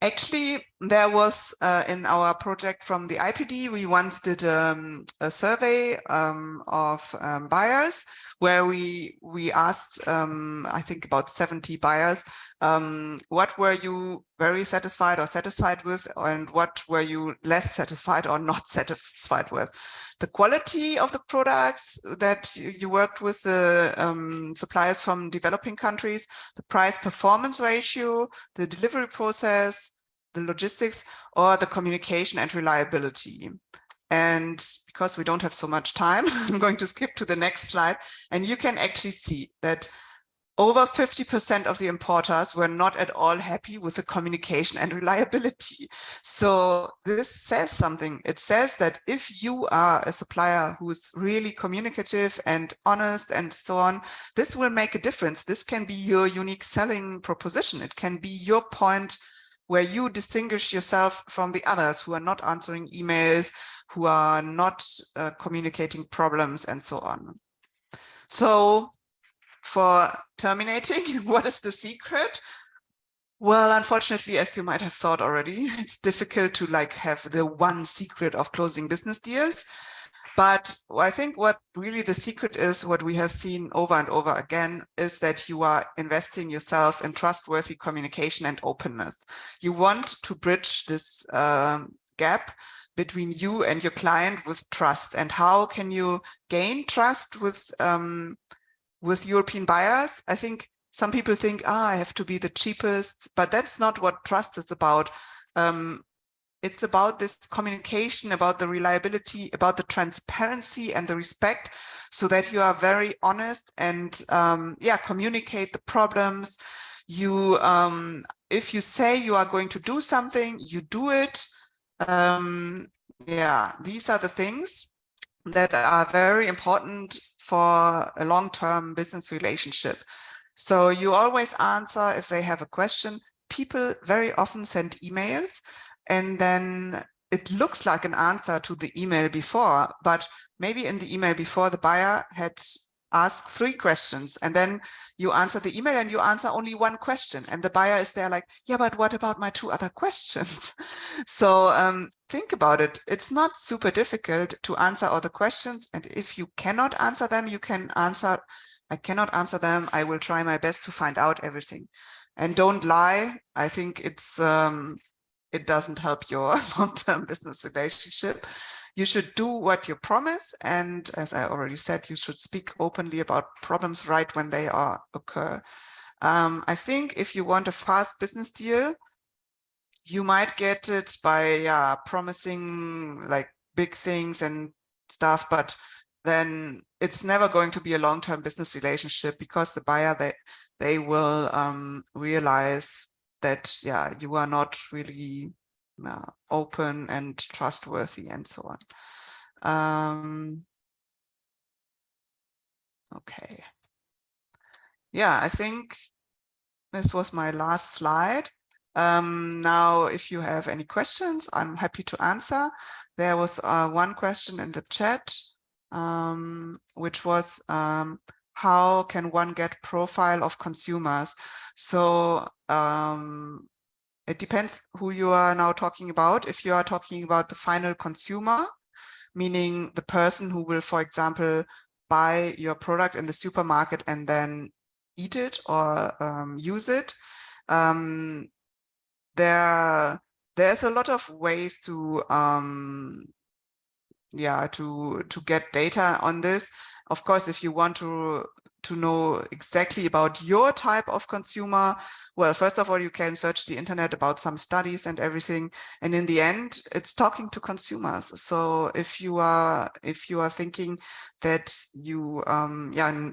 Actually, there was in our project from the IPD, we once did a survey of buyers, where we asked, I think about 70 buyers, what were you very satisfied or satisfied with, and what were you less satisfied or not satisfied with? The quality of the products that you worked with, the suppliers from developing countries, the price-performance ratio, the delivery process, the logistics, or the communication and reliability. And because we don't have so much time, I'm going to skip to the next slide. And you can actually see that over 50% of the importers were not at all happy with the communication and reliability. So this says something. It says that if you are a supplier who's really communicative and honest and so on, this will make a difference. This can be your unique selling proposition. It can be your point where you distinguish yourself from the others who are not answering emails, who are not communicating problems, and so on. So for terminating, what is the secret? Well, unfortunately, as you might have thought already, it's difficult to like have the one secret of closing business deals. But I think what really the secret is, what we have seen over and over again, is that you are investing yourself in trustworthy communication and openness. You want to bridge this gap between you and your client with trust. And how can you gain trust with European buyers? I think some people think, I have to be the cheapest, but that's not what trust is about. It's about this communication, about the reliability, about the transparency and the respect, so that you are very honest and communicate the problems. You, if you say you are going to do something, you do it. These are the things that are very important for a long-term business relationship. So you always answer if they have a question. People very often send emails, and then it looks like an answer to the email before, but maybe in the email before the buyer had asked 3 questions, and then you answer the email and you answer only 1 question, and the buyer is there like, yeah, but what about my 2 other questions? So think about it. It's not super difficult to answer all the questions, and if you cannot answer them, you can answer, I cannot answer them, I will try my best to find out everything. And don't lie. I think it doesn't help your long-term business relationship. You should do what you promise. And as I already said, you should speak openly about problems right when they occur. I think if you want a fast business deal, you might get it by promising like big things and stuff, but then it's never going to be a long-term business relationship, because the buyer, they will realize that you are not really open and trustworthy and so on. Okay. Yeah, I think this was my last slide. Now, if you have any questions, I'm happy to answer. There was one question in the chat, which was, how can one get profile of consumers? So it depends who you are now talking about. If you are talking about the final consumer, meaning the person who will, for example, buy your product in the supermarket and then eat it or use it, there's a lot of ways to get data on this. Of course, if you want to know exactly about your type of consumer, well, first of all, you can search the internet about some studies and everything. And in the end, it's talking to consumers. So if you are thinking that you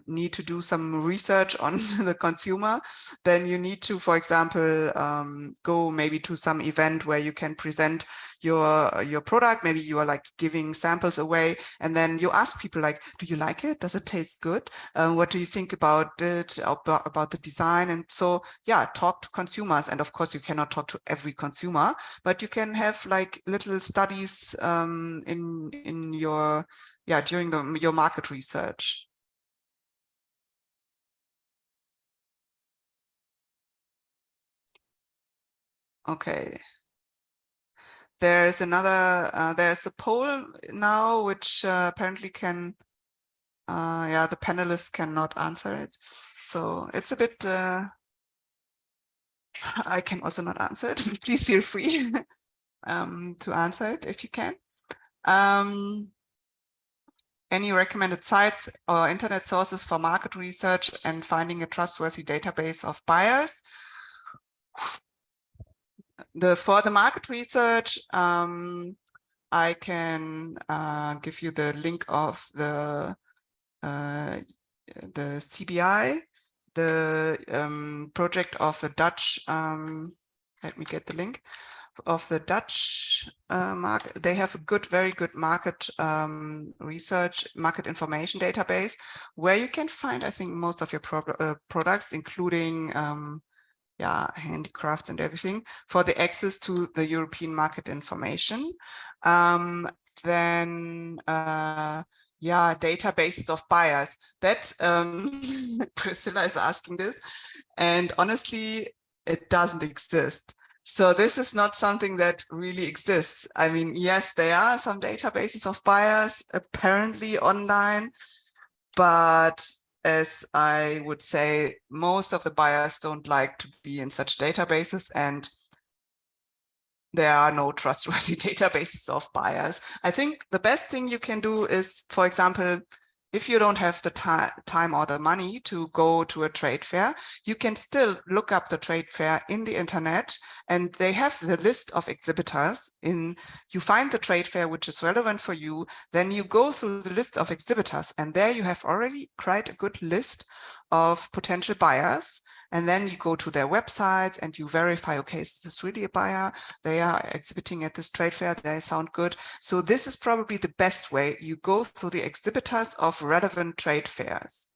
need to do some research on the consumer, then you need to, for example, go maybe to some event where you can present your product. Maybe you are like giving samples away, and then you ask people like, do you like it? Does it taste good? What do you think about it, about the design? And so, talk to consumers. And of course, you cannot talk to every consumer, but you can have like little studies in your, during your market research. Okay. There's another, there's a poll now, which apparently can, the panelists cannot answer it. So it's a bit, I can also not answer it. Please feel free to answer it if you can. Any recommended sites or internet sources for market research and finding a trustworthy database of buyers? For the market research, I can give you the link of the CBI, the project of the Dutch, let me get the link, of the Dutch market. They have a very good market research, market information database, where you can find, I think, most of your products, including handicrafts and everything, for the access to the European market information. Then databases of buyers. That Priscilla is asking this, and honestly, it doesn't exist. So this is not something that really exists. I mean, yes, there are some databases of buyers apparently online, but as I would say, most of the buyers don't like to be in such databases, and there are no trustworthy databases of buyers. I think the best thing you can do is, for example, if you don't have the time or the money to go to a trade fair, you can still look up the trade fair in the internet, and they have the list of exhibitors. You find the trade fair which is relevant for you, then you go through the list of exhibitors, and there you have already quite a good list of potential buyers. And then you go to their websites and you verify, okay, is this really a buyer? They are exhibiting at this trade fair, they sound good. So this is probably the best way. You go through the exhibitors of relevant trade fairs.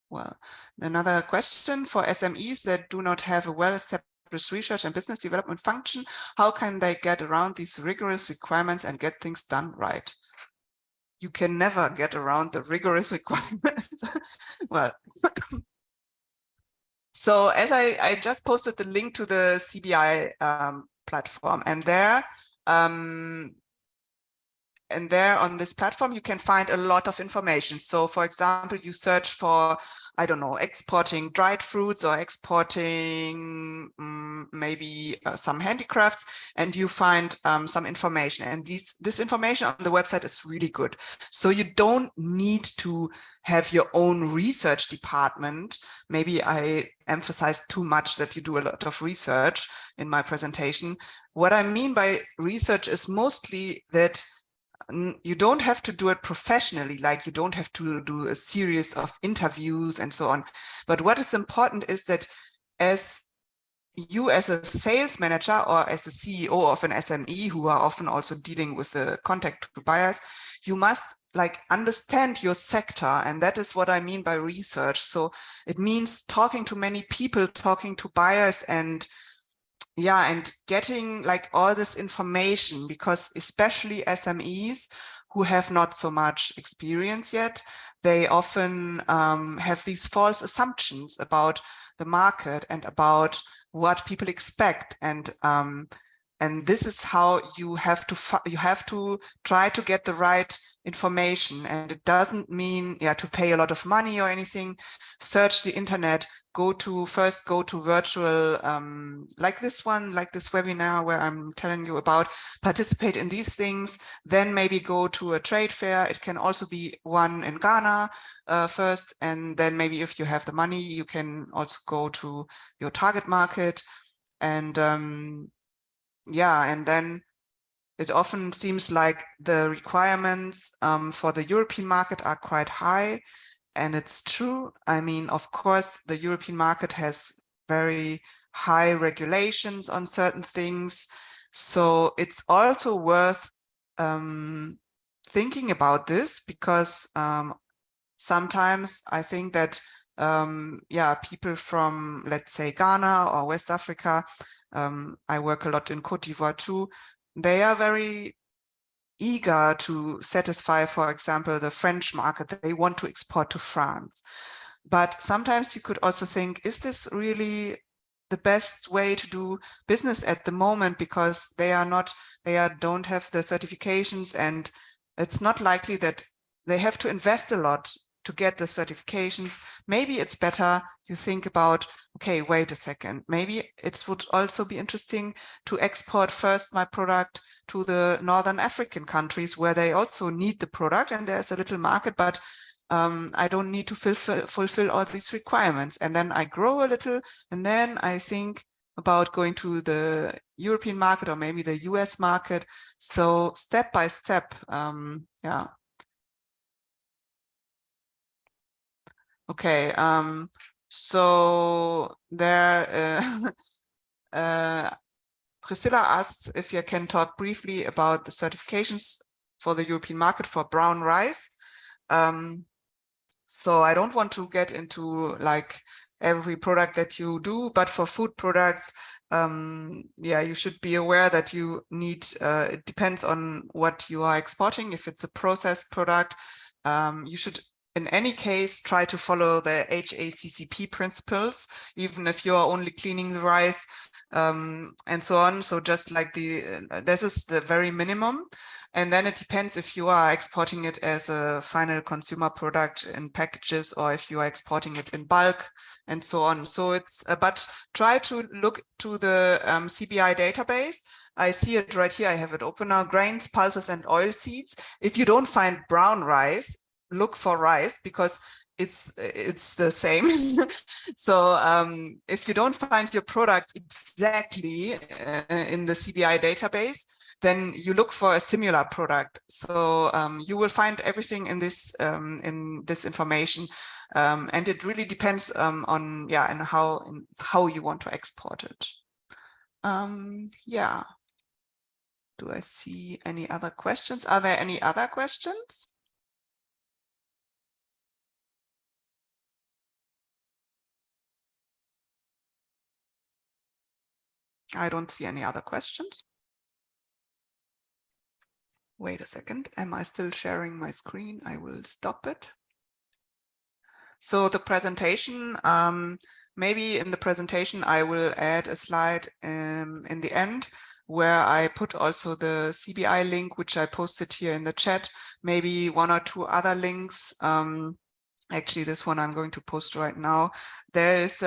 Well, another question for SMEs that do not have a well-established research and business development function, how can they get around these rigorous requirements and get things done right? You can never get around the rigorous requirements. Well, so as I just posted the link to the CBI platform, and there on this platform, you can find a lot of information. So for example, you search for, I don't know, exporting dried fruits or exporting maybe some handicrafts, and you find some information. And this information on the website is really good. So you don't need to have your own research department. Maybe I emphasized too much that you do a lot of research in my presentation. What I mean by research is mostly that you don't have to do it professionally, like you don't have to do a series of interviews and so on. But what is important is that as a sales manager or as a CEO of an SME, who are often also dealing with the contact to buyers, you must like understand your sector. And that is what I mean by research. So it means talking to many people, talking to buyers, and getting like all this information, because especially SMEs who have not so much experience yet, they often have these false assumptions about the market and about what people expect. And this is how you have to try to get the right information. And it doesn't mean to pay a lot of money or anything. Search the internet. First go to virtual, like this webinar where I'm telling you about, participate in these things, then maybe go to a trade fair. It can also be one in Ghana first, and then maybe if you have the money, you can also go to your target market. And and then it often seems like the requirements for the European market are quite high. And it's true. I mean, of course, the European market has very high regulations on certain things. So it's also worth thinking about this, because sometimes I think that, people from, let's say, Ghana or West Africa, I work a lot in Côte d'Ivoire too, they are very eager to satisfy, for example, the French market. They want to export to France. But sometimes you could also think, is this really the best way to do business at the moment? Because they don't have the certifications, and it's not likely that they have to invest a lot to get the certifications. Maybe it's better you think about, okay, wait a second, maybe it would also be interesting to export first my product to the Northern African countries, where they also need the product and there's a little market, but I don't need to fulfill all these requirements. And then I grow a little, and then I think about going to the European market or maybe the US market. So step by step, Okay, so there, Priscilla asks if you can talk briefly about the certifications for the European market for brown rice. So I don't want to get into like every product that you do, but for food products, you should be aware that you need, it depends on what you are exporting. If it's a processed product, you should in any case, try to follow the HACCP principles, even if you are only cleaning the rice and so on. So just like this is the very minimum. And then it depends if you are exporting it as a final consumer product in packages or if you are exporting it in bulk and so on. So it's, but try to look to the CBI database. I see it right here. I have it open now. Grains, pulses, and oil seeds. If you don't find brown rice, look for rice because it's the same. So if you don't find your product exactly in the CBI database, then you look for a similar product. So you will find everything in this information, and it really depends on and how you want to export it. Yeah. Do I see any other questions? Are there any other questions? I don't see any other questions. Wait a second. Am I still sharing my screen? I will stop it. So the presentation, maybe in the presentation, I will add a slide in the end where I put also the CBI link, which I posted here in the chat, maybe one or two other links. Actually, this one I'm going to post right now. There is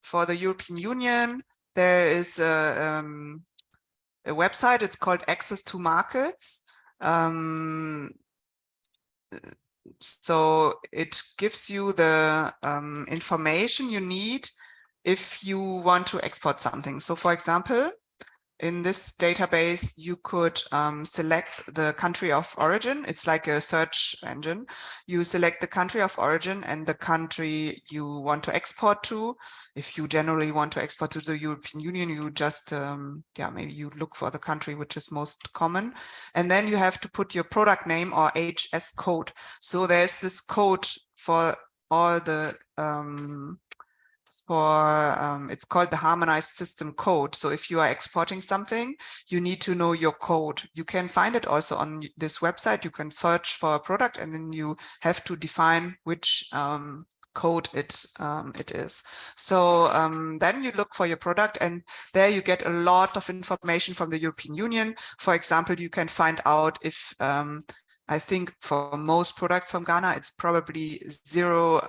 for the European Union, there is a website. It's called Access to Markets. So it gives you the information you need if you want to export something. So for example, in this database, you could select the country of origin. It's like a search engine. You select the country of origin and the country you want to export to. If you generally want to export to the European Union, you just, maybe you look for the country which is most common. And then you have to put your product name or HS code. So there's this code for all the it's called the harmonized system code. So if you are exporting something, you need to know your code. You can find it also on this website. You can search for a product and then you have to define which code it is. So then you look for your product and there you get a lot of information from the European Union. For example, you can find out if I think for most products from Ghana, it's probably zero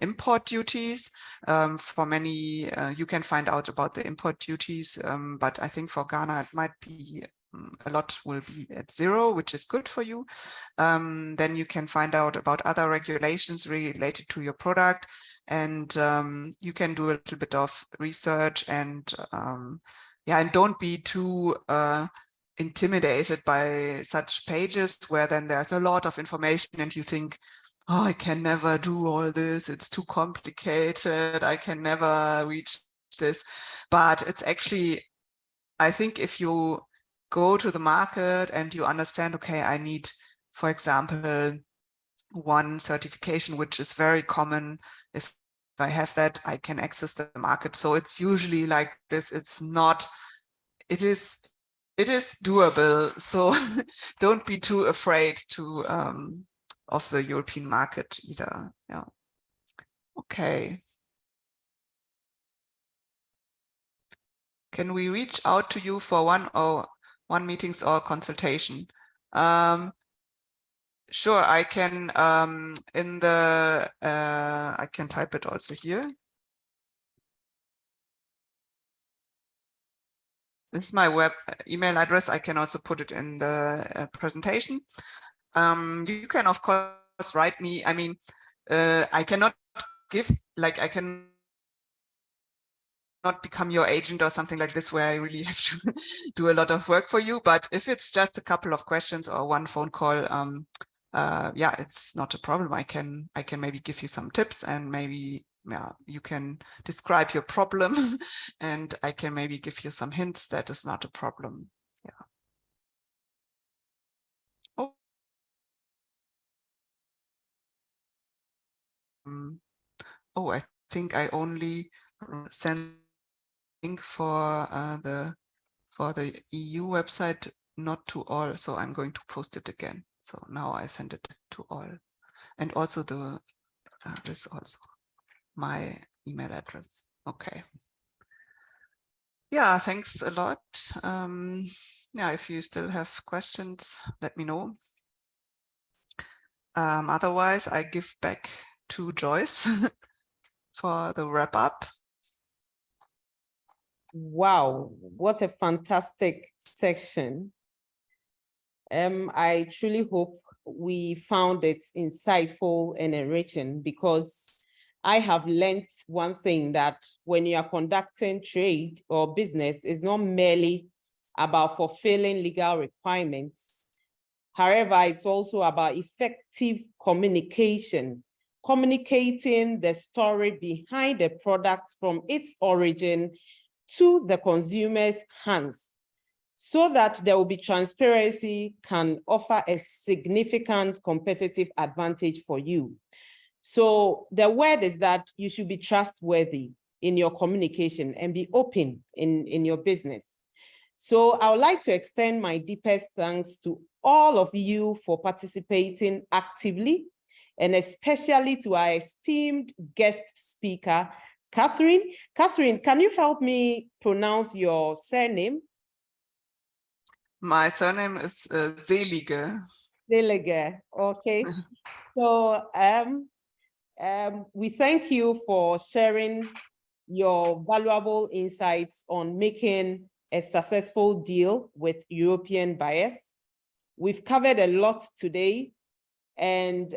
import duties. For many, you can find out about the import duties, but I think for Ghana, it might be a lot will be at zero, which is good for you. Then you can find out about other regulations related to your product, and you can do a little bit of research and and don't be too intimidated by such pages where then there's a lot of information and you think, oh, I can never do all this. It's too complicated. I can never reach this. But it's actually, I think if you go to the market and you understand, okay, I need, for example, one certification, which is very common. If I have that, I can access the market. So it's usually like this. It's not, it is doable. So don't be too afraid to of the European market either. Yeah. Okay. Can we reach out to you for one meetings or consultation? Sure, I can in the I can type it also here. This is my web email address. I can also put it in the presentation. You can of course write me. I mean, I cannot give, like, I can not become your agent or something like this where I really have to do a lot of work for you. But if it's just a couple of questions or one phone call, yeah, it's not a problem. I can maybe give you some tips and maybe you can describe your problem and I can maybe give you some hints. That is not a problem. Yeah. Oh. Oh, I think I only sent link for the EU website not to all, so I'm going to post it again. So now I send it to all, and also the this also my email address. Okay. Yeah, thanks a lot. Yeah, if you still have questions, let me know. Otherwise, I give back to Joyce for the wrap up. Wow, what a fantastic section. I truly hope we found it insightful and enriching, because I have learned one thing, that when you are conducting trade or business, it's not merely about fulfilling legal requirements. However, it's also about effective communication, communicating the story behind the product from its origin to the consumer's hands, so that there will be transparency, can offer a significant competitive advantage for you. So the word is that you should be trustworthy in your communication and be open in your business. So I would like to extend my deepest thanks to all of you for participating actively, and especially to our esteemed guest speaker, Catherine. Catherine, can you help me pronounce your surname? My surname is Selige. Selige, okay. So we thank you for sharing your valuable insights on making a successful deal with European buyers. We've covered a lot today, and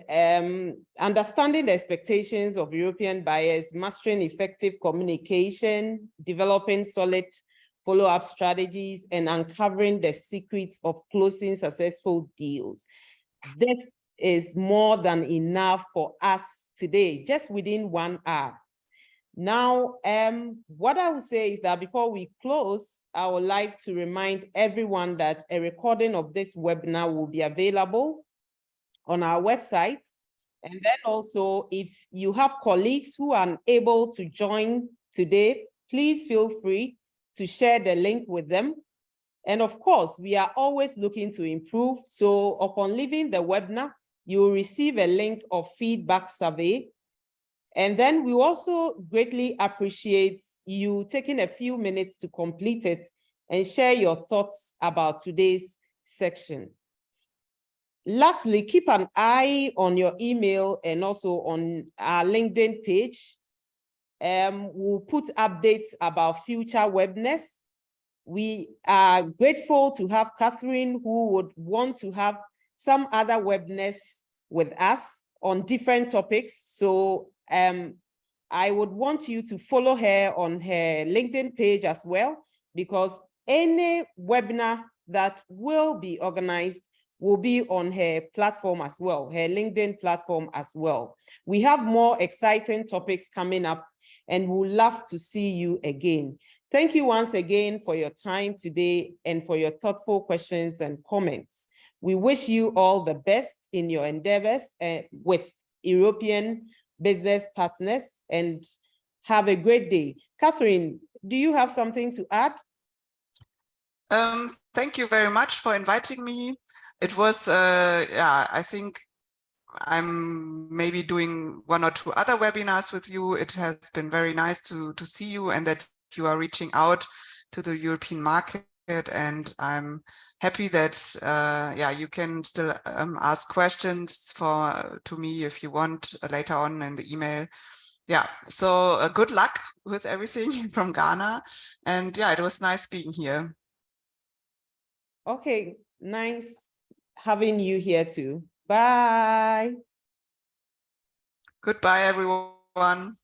understanding the expectations of European buyers, mastering effective communication, developing solid follow-up strategies, and uncovering the secrets of closing successful deals. This is more than enough for us today, just within 1 hour. Now, what I would say is that before we close, I would like to remind everyone that a recording of this webinar will be available on our website. And then also, if you have colleagues who are unable to join today, please feel free to share the link with them. And of course, we are always looking to improve. So upon leaving the webinar, you will receive a link of feedback survey. And then we also greatly appreciate you taking a few minutes to complete it and share your thoughts about today's section. Lastly, keep an eye on your email and also on our LinkedIn page. We'll put updates about future webinars. We are grateful to have Catherine, who would want to have some other webinars with us on different topics. So I would want you to follow her on her LinkedIn page as well, because any webinar that will be organized will be on her platform as well, her LinkedIn platform as well. We have more exciting topics coming up, and we'd love to see you again. Thank you once again for your time today and for your thoughtful questions and comments. We wish you all the best in your endeavors with European business partners, and have a great day. Catherine, do you have something to add? Thank you very much for inviting me. It was, yeah, I think I'm maybe doing 1 or 2 other webinars with you. It has been very nice to see you, and that you are reaching out to the European market. And I'm happy that, yeah, you can still ask questions to me if you want later on in the email. Yeah, so good luck with everything from Ghana. And yeah, it was nice being here. Okay, nice having you here too. Bye. Goodbye, everyone.